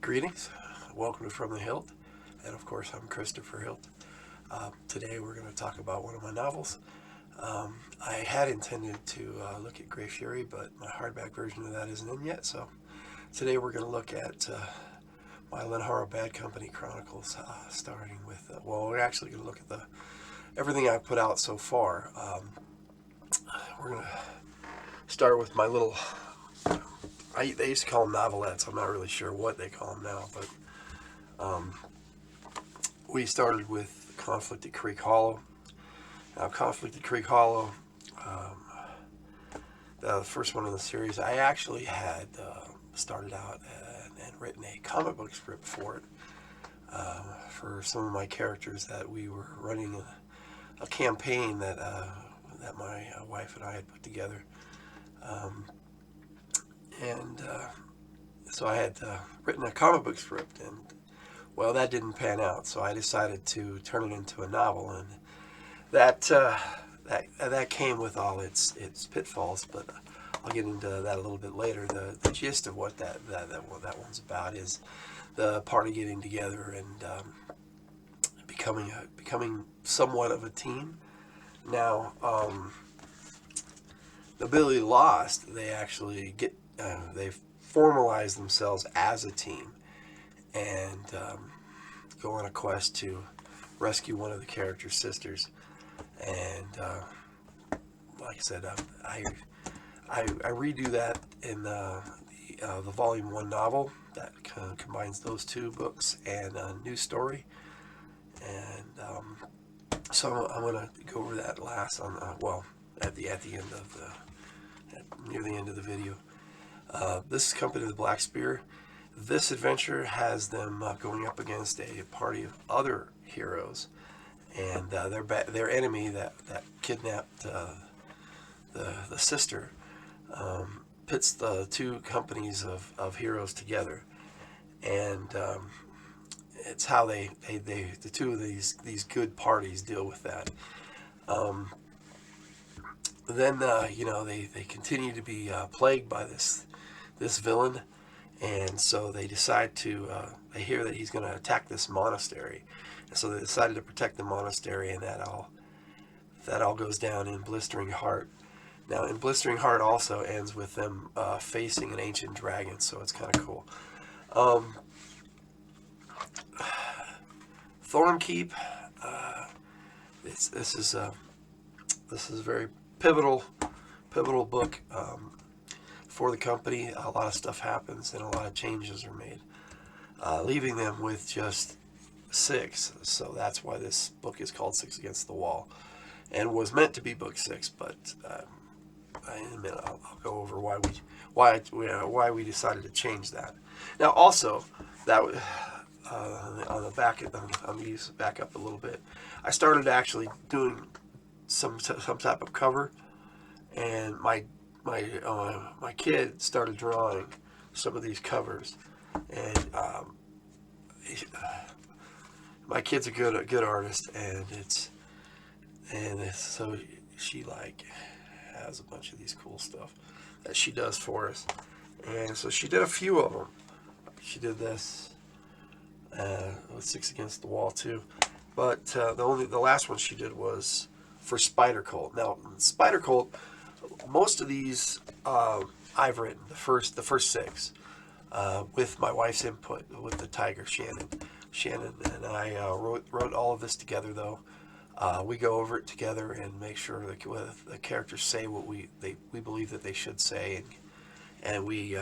Greetings, welcome to From the Hilt, and of course I'm Christopher Hilt. Today we're going to talk about one of my novels. I had intended to look at Grey Fury, but my hardback version of that isn't in yet, so today we're going to look at my Lenharrow Badd Company Chronicles, starting with, we're actually going to look at everything I've put out so far. We're going to start with my little... they used to call them novelettes. I'm not really sure what they call them now, but we started with Conflict at Creek Hollow. Now, Conflict at Creek Hollow, the first one in the series, I actually had started out and written a comic book script for it, for some of my characters that we were running a campaign that my wife and I had put together. So I had written a comic book script, and well, that didn't pan out. So I decided to turn it into a novel, and that came with all its pitfalls. But I'll get into that a little bit later. The gist of what that one's about is the party getting together and becoming somewhat of a team. Now, the Billy Lost, they actually they formalize themselves as a team and go on a quest to rescue one of the character's sisters. And like I said, I redo that in the Volume 1 novel that combines those two books and a new story. And so I'm going to go over that last on at the end of near the end of the video. This is Company of the Black Spear. This adventure has them going up against a party of other heroes, and their enemy that kidnapped the sister pits the two companies of heroes together, and it's how the two of these good parties deal with that. Then they continue to be plagued by this villain, and so they decide to they hear that he's going to attack this monastery, and so they decided to protect the monastery, and that all goes down in Blistering Heart. Now, in Blistering Heart also ends with them facing an ancient dragon, so it's kind of cool. Thornkeep, this is a very pivotal book for the company. A lot of stuff happens and a lot of changes are made, leaving them with just 6. So that's why this book is called Six Against the Wall, and was meant to be book 6. But in a minute I'll go over why we decided to change that. Now, also, that on the back, I'm going to back up a little bit. I started actually doing some type of cover, and my kid started drawing some of these covers, and my kid's a good artist, and so she has a bunch of these cool stuff that she does for us, and so she did a few of them. She did this with Six Against the Wall too, but the last one she did was for Spider Cult. Now, Spider Cult, most of these I've written the first 6 with my wife's input, with the Tiger Shannon and I wrote all of this together. Though we go over it together and make sure that the characters say what we believe that they should say, and we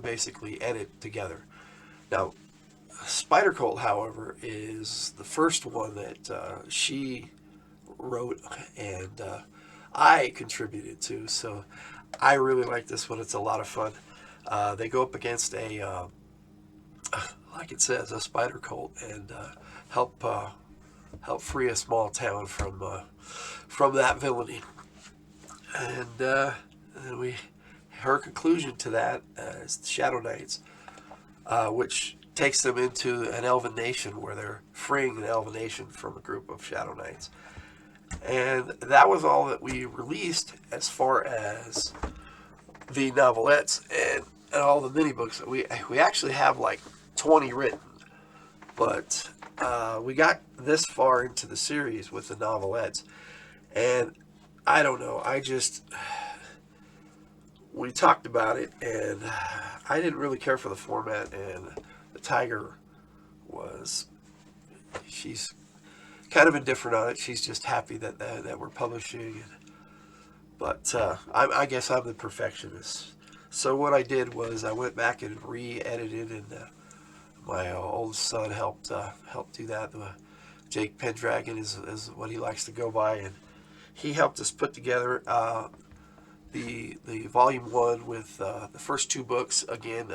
basically edit together. Now, Spider Cult, however, is the first one that she wrote and I contributed to, so I really like this one. It's a lot of fun. They go up against like it says, a spider cult, and help free a small town from that villainy. And her conclusion to that is the Shadow Knights, which takes them into an elven nation where they're freeing an elven nation from a group of Shadow Knights. And that was all that we released as far as the novelettes. And and all the mini books. We actually have like 20 written, but we got this far into the series with the novelettes, and I don't know. We talked about it, and I didn't really care for the format. And the Tiger she's kind of indifferent on it. She's just happy that we're publishing. But I guess I'm the perfectionist. So what I did was I went back and re-edited, and my oldest son helped do that. Jake Pendragon is what he likes to go by, and he helped us put together the volume one with the first two books again,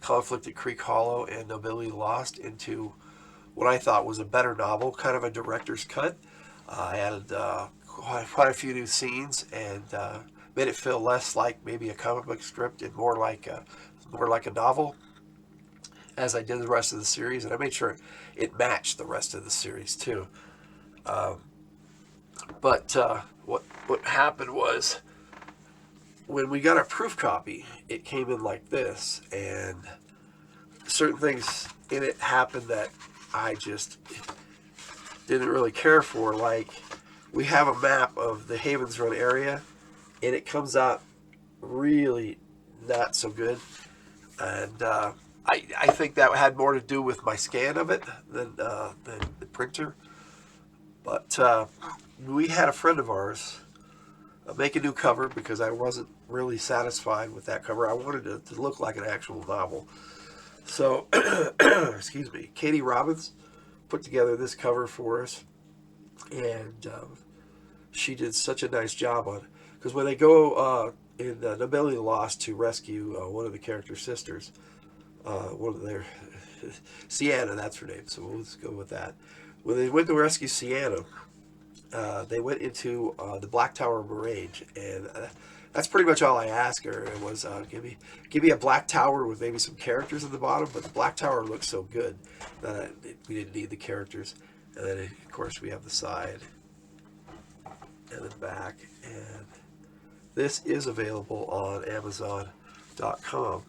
Conflict at Creek Hollow and Nobility Lost, into what I thought was a better novel, kind of a director's cut. I added quite a few new scenes and made it feel less like maybe a comic book script and more like a novel, as I did the rest of the series, and I made sure it matched the rest of the series too. But what happened was, when we got our proof copy, it came in like this, and certain things in it happened that I just didn't really care for. Like, we have a map of the Havens Run area, and it comes out really not so good. And I think that had more to do with my scan of it than the printer. But we had a friend of ours make a new cover because I wasn't really satisfied with that cover. I wanted it to look like an actual novel. So, excuse me, Katie Robbins put together this cover for us, and she did such a nice job on it. Because when they go in Nobility Lost to rescue one of the character's sisters, one of their Sienna, that's her name, so we'll just go with that. When they went to rescue Sienna, they went into the Black Tower Range, and that's pretty much all I asked her. It was give me a black tower with maybe some characters at the bottom, but the Black Tower looked so good that we didn't need the characters. And then of course we have the side and the back, and this is available on Amazon.com.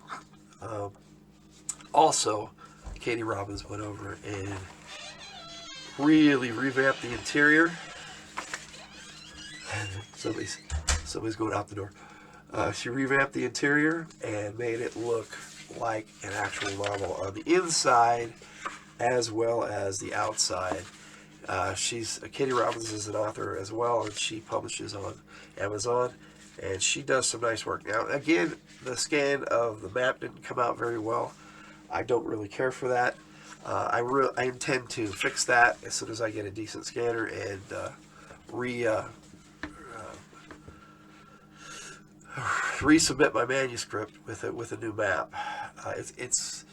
Also, Katie Robbins went over and really revamped the interior. Somebody's going out the door. She revamped the interior and made it look like an actual novel on the inside as well as the outside. Katie Robbins is an author as well, and she publishes on Amazon, and she does some nice work. Now, again, the scan of the map didn't come out very well. I don't really care for that. I intend to fix that as soon as I get a decent scanner and resubmit my manuscript with a new map. It's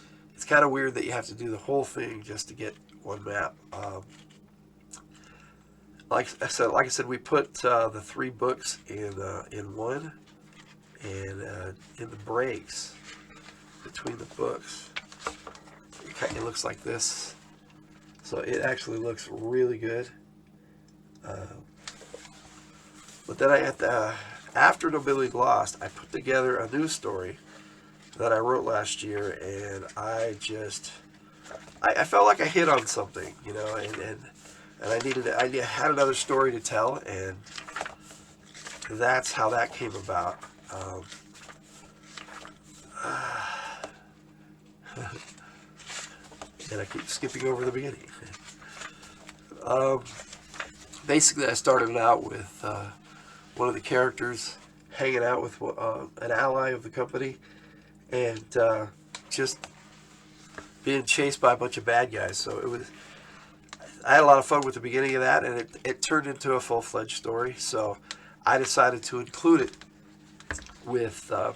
kind of weird that you have to do the whole thing just to get one map. Like I said, we put the 3 books in one, and in the breaks between the books, it looks like this. So it actually looks really good. But then after Nobility Lost, I put together a news story that I wrote last year, and I felt like I hit on something, and I had another story to tell, and that's how that came about. And I keep skipping over the beginning. Basically, I started out with one of the characters hanging out with an ally of the company, and just being chased by a bunch of bad guys. So I had a lot of fun with the beginning of that, and it turned into a full-fledged story. So I decided to include it with the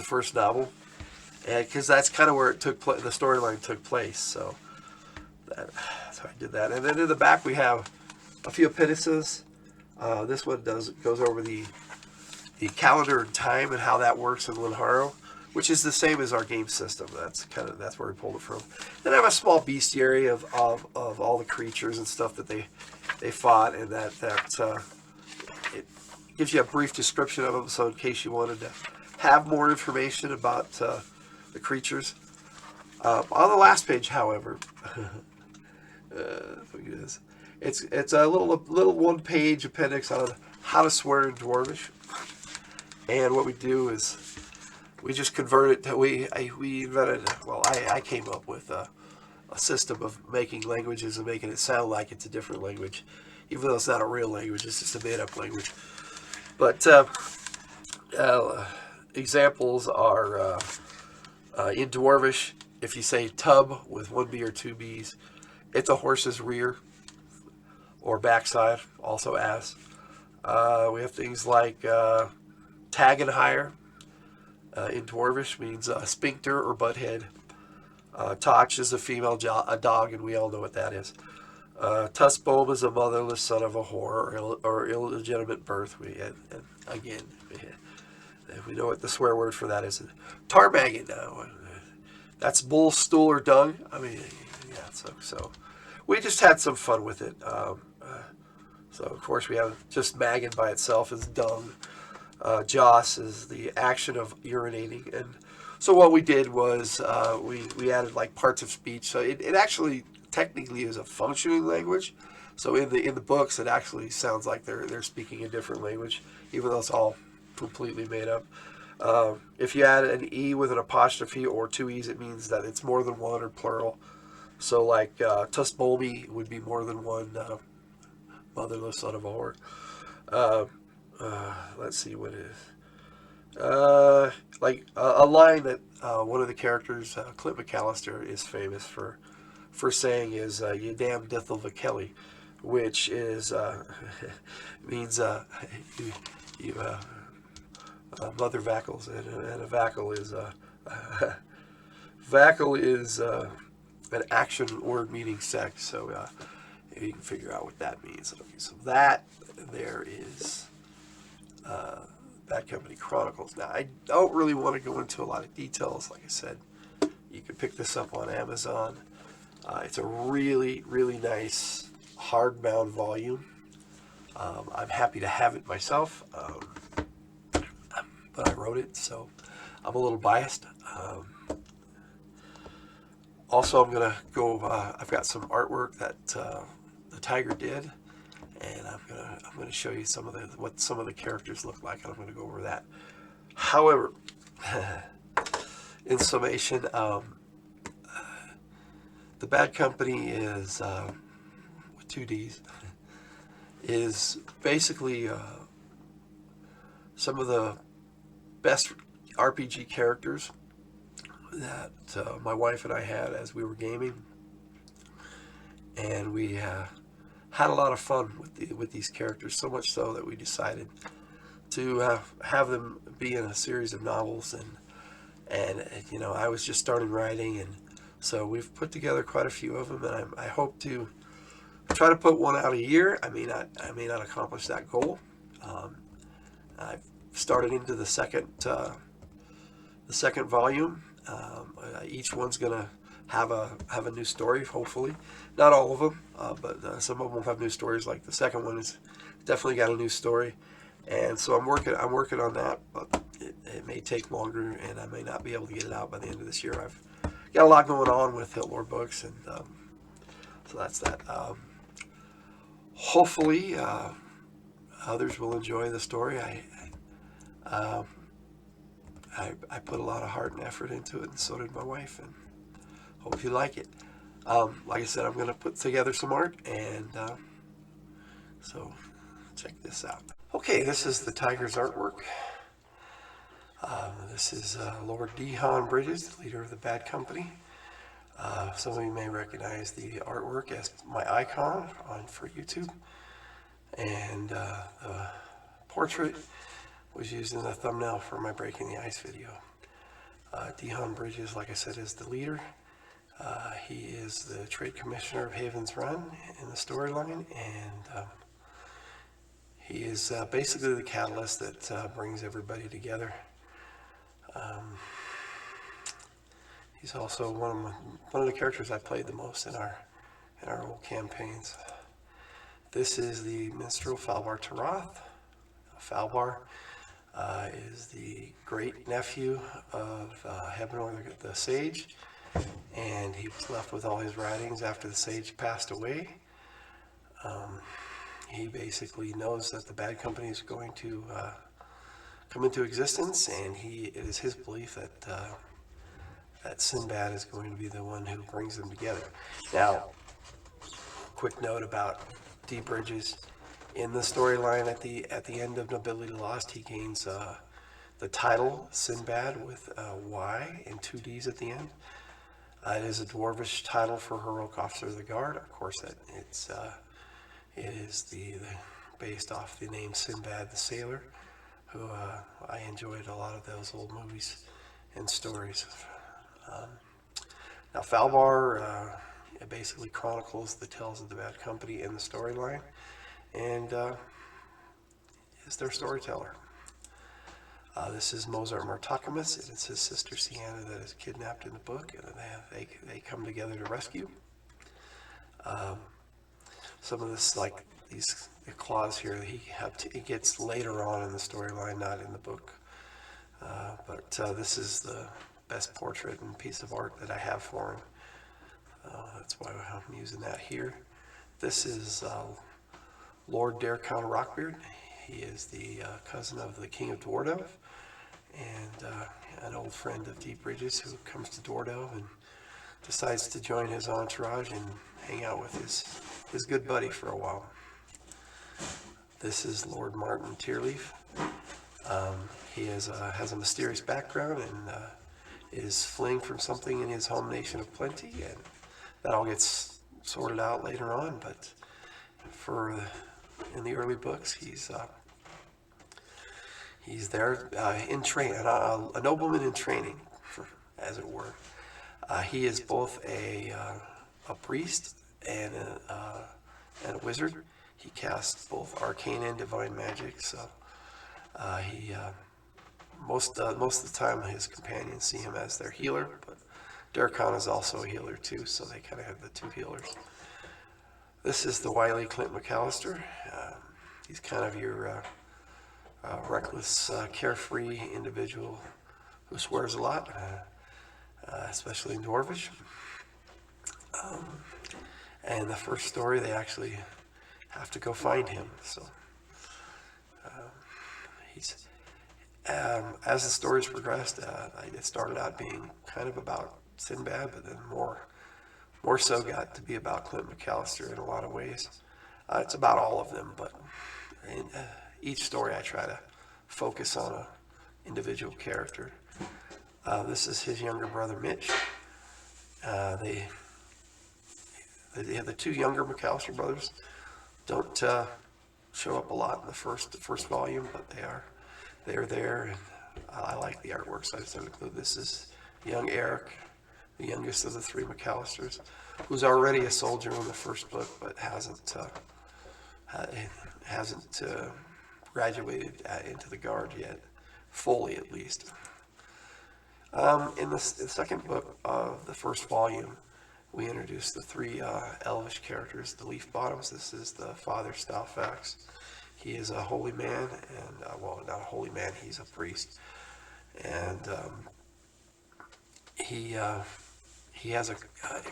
first novel, and because that's kind of where the storyline took place. So I did that, and then in the back we have a few appendices. This one goes over the calendar and time and how that works in Lenharrow, which is the same as our game system. That's where we pulled it from. Then I have a small bestiary of all the creatures and stuff that they fought, and that it gives you a brief description of them. So in case you wanted to have more information about the creatures. On the last page, however, look at this. It's a little one-page appendix on how to swear in Dwarvish, and what we do is we just convert it to we invented. Well, I came up with a system of making languages and making it sound like it's a different language, even though it's not a real language. It's just a made-up language. But examples are in Dwarvish. If you say tub with one B or two B's, it's a horse's rear or backside, also ass. We have things like tag and hire in Dwarvish means sphincter or butthead. Toch is a female a dog, and we all know what that is. Tussbome is a motherless son of a whore or illegitimate birth. And again, we know what the swear word for that is. Tarmagging now. That's bull, stool, or dung. I mean, yeah, so we just had some fun with it. So, of course, we have just magging by itself is dung. Joss is the action of urinating. And so what we did was we added like parts of speech. So it actually technically is a functioning language. So in the books, it actually sounds like they're speaking a different language, even though it's all completely made up. If you add an E with an apostrophe or two E's, it means that it's more than one or plural. So like Tussbolmy would be more than one motherless son of a whore. Let's see what it is. Like a line that one of the characters, Clint McAllister, is famous for saying is "you damn Dithel Kelly," which is means you mother vackles, and a vackle is vackle is an action word meaning sex. So you can figure out what that means. Okay, so that there is Badd Company Chronicles. Now, I don't really want to go into a lot of details. Like I said, you can pick this up on Amazon. It's a really, really nice hardbound volume. I'm happy to have it myself, but I wrote it, so I'm a little biased. Also, I'm gonna go. I've got some artwork that the Tiger did, and I'm gonna show you what some of the characters look like, and I'm gonna go over that. However, in summation, the Badd Company is with two D's is basically some of the best RPG characters that my wife and I had as we were gaming, and we had a lot of fun with these characters, so much so that we decided to have them be in a series of novels, and I was just starting writing, and so we've put together quite a few of them, and I hope to try to put one out a year. I may not accomplish that goal. I've started into the second volume. Each one's gonna have a new story, hopefully. Not all of them, but some of them will have new stories. Like the second one is definitely got a new story, and so I'm working on that. But it may take longer, and I may not be able to get it out by the end of this year. I've got a lot going on with Hitlore Books, and so that's that. Hopefully, others will enjoy the story. I put a lot of heart and effort into it, and so did my wife, and hope you like it. Like I said, I'm going to put together some art, and so check this out. Okay, this is the Tiger's artwork. This is Lord Dehan Bridges, the leader of the Badd Company. Some of you may recognize the artwork as my icon for YouTube, and the portrait was used in the thumbnail for my Breaking the Ice video. Dehan Bridges, like I said, is the leader. He is the trade commissioner of Haven's Run in the storyline, and he is basically the catalyst that brings everybody together. He's also one of the characters I played the most in our old campaigns. This is the minstrel Falbar Taroth. Falbar is the great nephew of Hebnor the sage, and he was left with all his writings after the sage passed away. He basically knows that the Badd Company is going to come into existence, and it is his belief that Sinbad is going to be the one who brings them together. Now, quick note about D. Bridges. In the storyline at the end of Nobility Lost, he gains the title Sinbad with a Y and two D's at the end. It is a dwarvish title for heroic officer of the guard. Of course, it is based off the name Sinbad the Sailor, who I enjoyed a lot of those old movies and stories. Now, Falbar it basically chronicles the tales of the Badd Company in the storyline, and is their storyteller. This is Mozart Martocamus, and it's his sister Sienna that is kidnapped in the book, and they come together to rescue. Some of this, like the clause here, he gets later on in the storyline, not in the book. But this is the best portrait and piece of art that I have for him. That's why I'm using that here. This is Lord Darecon Rockbeard. He is the cousin of the King of Dwardove, and an old friend of D. Bridges who comes to Dwardove and decides to join his entourage and hang out with his good buddy for a while. This is Lord Martin Tearleaf. He has a mysterious background and is fleeing from something in his home nation of Plenty, and that all gets sorted out later on. But in the early books, he's there in training, a nobleman in training, as it were. He is both a priest and a wizard. He casts both arcane and divine magic. So most of the time, his companions see him as their healer. But Darecon is also a healer too, so they kind of have the two healers. This is the wily Clint McAllister. He's kind of your reckless, carefree individual who swears a lot, especially in Dwarvish. And the first story, they actually have to go find him. So he's as the stories progressed, it started out being kind of about Sinbad, but then more so got to be about Clint McAllister in a lot of ways. It's about all of them, but in each story I try to focus on an individual character. This is his younger brother Mitch. They have the two younger McAllister brothers. Don't show up a lot in the first volume, but they are there, and I like the artwork, so I just include this is young Eric, the youngest of the three McAllisters, who's already a soldier in the first book, but hasn't graduated into the guard yet, fully at least. In the second book of the first volume, we introduce the three elvish characters, the Leaf Bottoms. This is the Father Stalfax. He is a holy man, and well, not a holy man, he's a priest. And he has a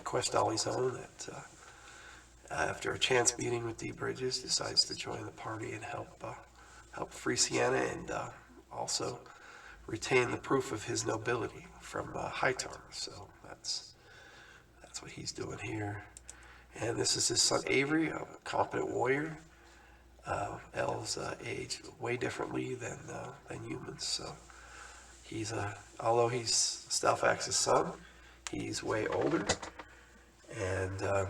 quest all his own that, after a chance meeting with D. Bridges, decides to join the party and help free Sienna, and also retain the proof of his nobility from Hightar. So that's what he's doing here. And this is his son Avery, a competent warrior. Elves age way differently than humans, so although he's Stalfax's son, he's way older, and well,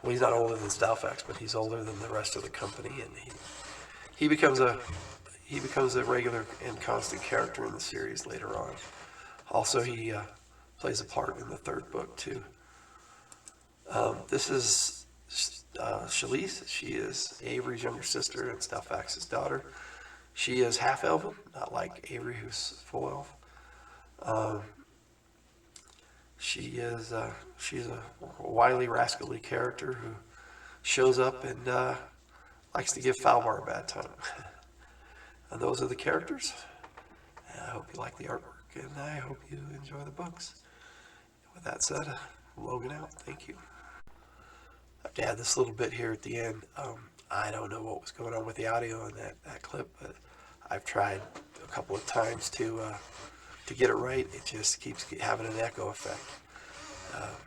he's not older than Stalfax, but he's older than the rest of the company, and he becomes a regular and constant character in the series later on. Also, he plays a part in the third book too. This is Shalise. She is Avery's younger sister and Stalfax's daughter. She is half elven, not like Avery, who's full elf. She's a wily, rascally character who shows up and likes to give Falbar a bad time. And those are the characters. I hope you like the artwork, and I hope you enjoy the books. With that said, Logan out. Thank you. I have to add this little bit here at the end. I don't know what was going on with the audio in that clip, but I've tried a couple of times to get it right. It just keeps having an echo effect.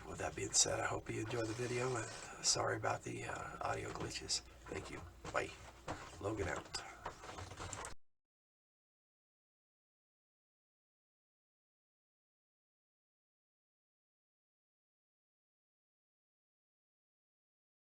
With that being said, I hope you enjoy the video, and sorry about the audio glitches. Thank you. Bye. Logan out.